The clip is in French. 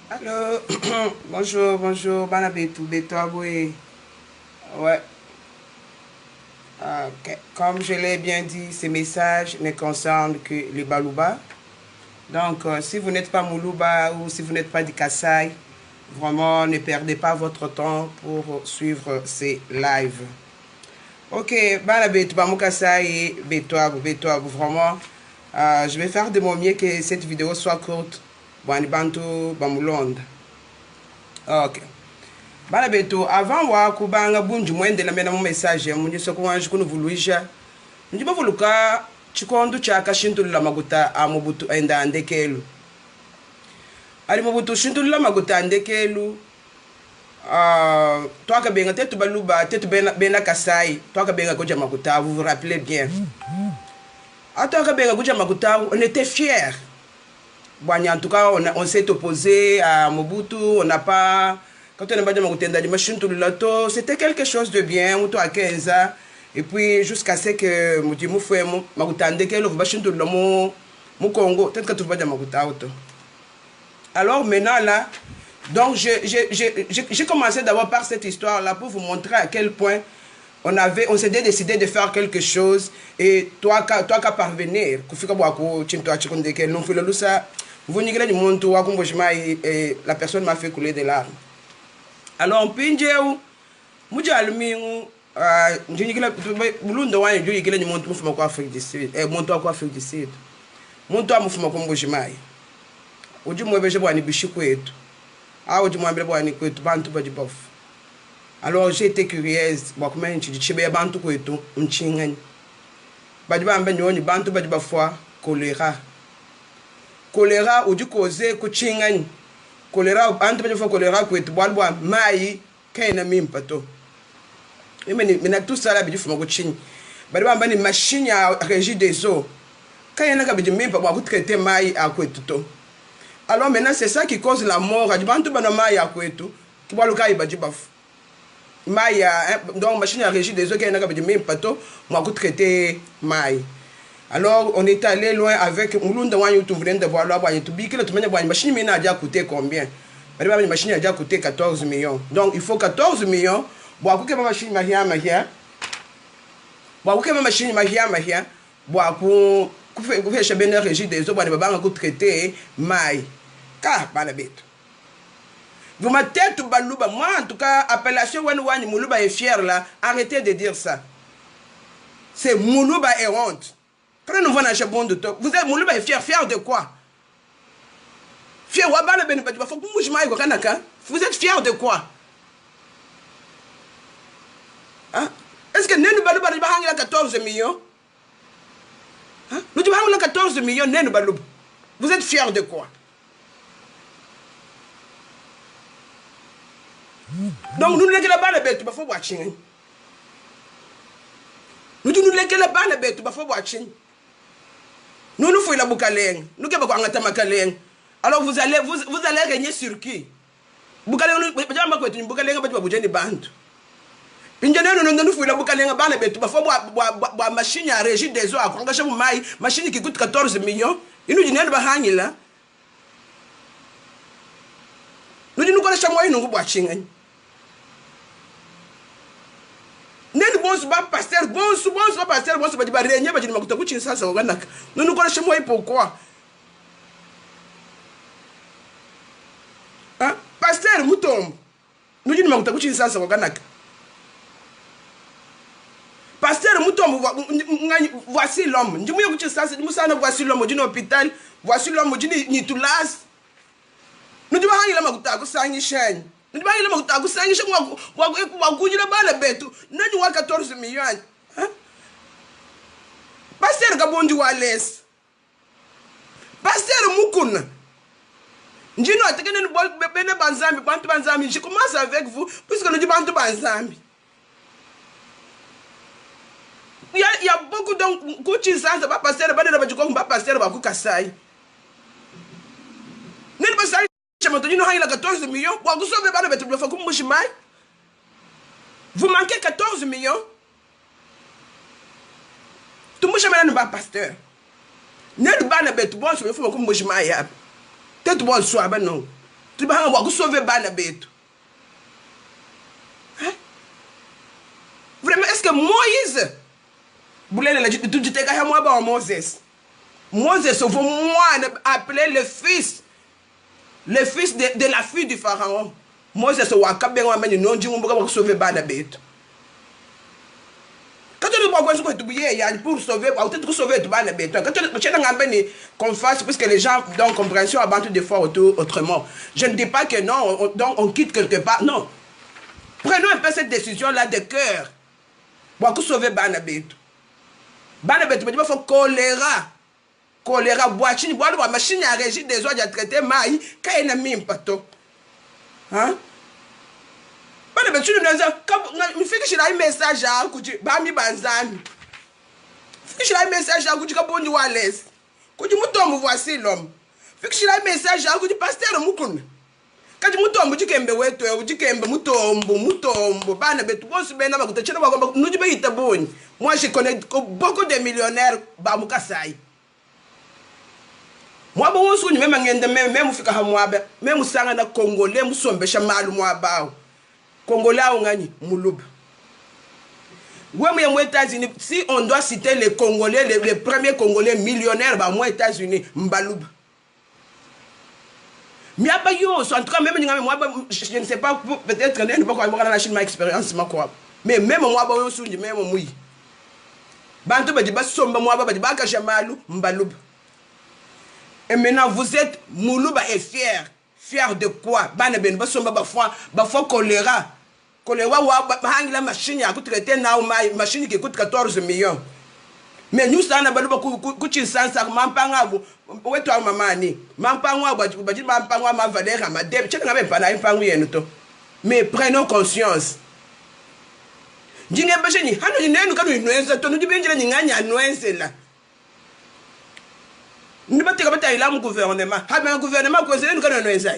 Allô, bonjour, bonjour, Banabetou, Betouaboué. Ouais, ok. Comme je l'ai bien dit, ces messages ne concernent que les Balouba. Donc, si vous n'êtes pas Moulouba ou si vous n'êtes pas du Kassai, vraiment ne perdez pas votre temps pour suivre ces lives. Ok, Banabetou, Bamoukasai et Betouabou, Betouabou, vraiment, je vais faire de mon mieux que cette vidéo soit courte. Banibantou, Bamoulonde. Ok. Bana betu avant wa kubanga bunju mwende la mena mu message ya munyi soko wanju kunu vuluisha njiba vuluka chikondo cha kashintu la maguta amubutu enda andekelu ali mubutu shintu la maguta andekelu twaka benga tetu baluba tetu bena kasai twaka benga koja maguta vous vous rappelez bien twaka benga koja maguta on était fiers. Bon, en tout cas, on s'est opposé à Mobutu, on n'a pas. Quand on a pas de machine tout le loto, c'était quelque chose de bien, on a 15 ans. Et puis, jusqu'à ce que Moutimu fait, Magutande, que le machine tout le Congo, peut-être que tu vas dire Maguta auto. Alors maintenant, là, donc j'ai commencé d'abord par cette histoire-là pour vous montrer à quel point on s'était décidé de faire quelque chose et toi qu'à parvenir, la personne m'a fait couler des larmes. Alors, Pinjeu, Muja Almingu, Bulunda wine, you get any monto from Afrique du Sud, et Monto Afrique du Sud. Monto Amufuma Kombojimai. Would you move a Bishuquet? How would you want to quit Bantu Bajibof? Alors j'ai été curieuse, bon comment tu dis chebe bantu ko eto nchingan. Badiba mbe nyoni bantu badiba fois choléra. Choléra ou du causer ko chingan. Choléra bantu badiba fois choléra ko eto boalboa mai kaina mimpato. Et mais tout ça là bidi fuma ko chin. Badiba mbe ni machine à régie des eaux. Kaina ka bidi mimpa bo traiter mai à ko eto. Alors maintenant c'est ça qui cause la mort. Bantu bana mai à ko eto. Ki boalu kai badiba Maya, donc machine à régie des eaux qui a même pato, moi traité maï. Alors on est allé loin avec Mulunda Wanyu tout venir de voir là, tu dis que la machine a déjà coûté combien? La machine a déjà coûté 14 millions. Donc il faut 14 millions. Bon, que ma machine mahia mahia. Bon, que ma machine mahia mahia. Bon, pour faire chez la régie des eaux, on va traité maï. Car, pas la bête. Vous m'avez tout balouba. Moi, en tout cas, appellation Wani Moulouba est fier là. Arrêtez de dire ça. C'est Moulouba et honte. Quand nous voyons un bon de top, vous êtes Moulouba est fier. Fier de quoi? Fier Wabana Benibati. Vous êtes fier de quoi? Hein? Est-ce que Nénou Balouba a 14 millions? Hein? Nous avons 14 millions, Nénou Balouba. Vous êtes fier de quoi? Donc nous ne l'écoutons pas la bête, il faut watching. Nous ne l'écoutons pas la bête, il faut watching. Nous nous faisons la boucalène. Nous ne pouvons pas makalène. Alors vous allez régner sur qui? Boucalène, nous ne pouvons pas une boucalène, pas bouger des bandes. Nous faisons la boucalène, la bête, il faut boire machine à régir des eaux, à engager une machine qui coûte 14 millions. Et nous disons que nous là. Nous disons que nous sommes watching. Nene bonso ba pasteur bonso pasteur bonso ba di ba renye ba di makuta ku chinsa sa wanaka nunu ko shemo pourquoi hein pasteur mutombo nu di makuta ku chinsa sa wanaka pasteur mutombo voici l'homme ndimu yo ku chinsa sa musana voici l'homme di hôpital voici l'homme di ni tulas nu di ba hangila makuta ku sanyi shen. Nous avons dit que nous avons 14 millions. Pasteur Gabondi Wales. Pasteur Moukouna. Je commence avec vous, puisque nous disons Banzambi. Il y a beaucoup de coaching sans pas passer le bas de la pasteur Bakou Kassai. Il a 14 millions. Vous manquez 14 millions. Tout le monde n'est pas pasteur. Ne pas le bête bon, il faut que je m'aille. Peut-être bon, soit ben non. Tu vas sauver bana beto. Vraiment, est-ce que Moïse, Moses, vous moi appeler le fils de la fille du pharaon. Moses, vous sauver bana beto. Quand tu pour sauver, pour sauver tout bana beto. Quand tu qu'on fasse, puisque les gens dans compréhension abandonnent des fois autrement. Je ne dis pas que non, on quitte quelque part. Non. Prenons un peu cette décision-là de cœur. Pour sauver bana beto. Bana beto, il faut choléra, boachine, boire la machine à régir des eaux à traiter maï, quand il n'a mis un pato. Hein? Bana beto, il fait que je l'ai un message à Kouji, Bami Banzani. Fait que je l'ai un message à Kouji Kaboni Wales. Kouji Moutom, voici l'homme. Fait que je l'ai un message à Kouji Pasteur Moukoun. Quand tu mutombo jikembe wetu jikembe mutombo bana betu bosi bena bakutachana bagomba nujibe itaboni. Moi je connais beaucoup de millionnaires ba mukasai. Moi bon suni même ngende même fika hamwabe même sanga na congolais musombesha malu mwabao. Congolais ngani muluba. Ouais moi États-Unis si on doit citer les Congolais les premiers Congolais millionnaires ba moi États-Unis mbaluba. Mais en tout cas, même je ne sais pas, peut-être que je ne sais pas la Chine, ma expérience, mais même moi, je suis même moi. Et maintenant, vous êtes Moulouba et fier. Fier de quoi? Choléra. Choléra, la machine qui coûte 14 millions. Mais nous ça na baluba kuchi sansa mampanga wetu mamani mampanga baji mampanga ma valeur ma deb cheka ngabe pana impangu yenu to mais prenons conscience njinge basheni hano ni nenu kanu inwenza to nujibinjira nyinganya nwenze la ndibatika bata ila mu gouvernement ha ba gouvernement ko zenu kanu nwenza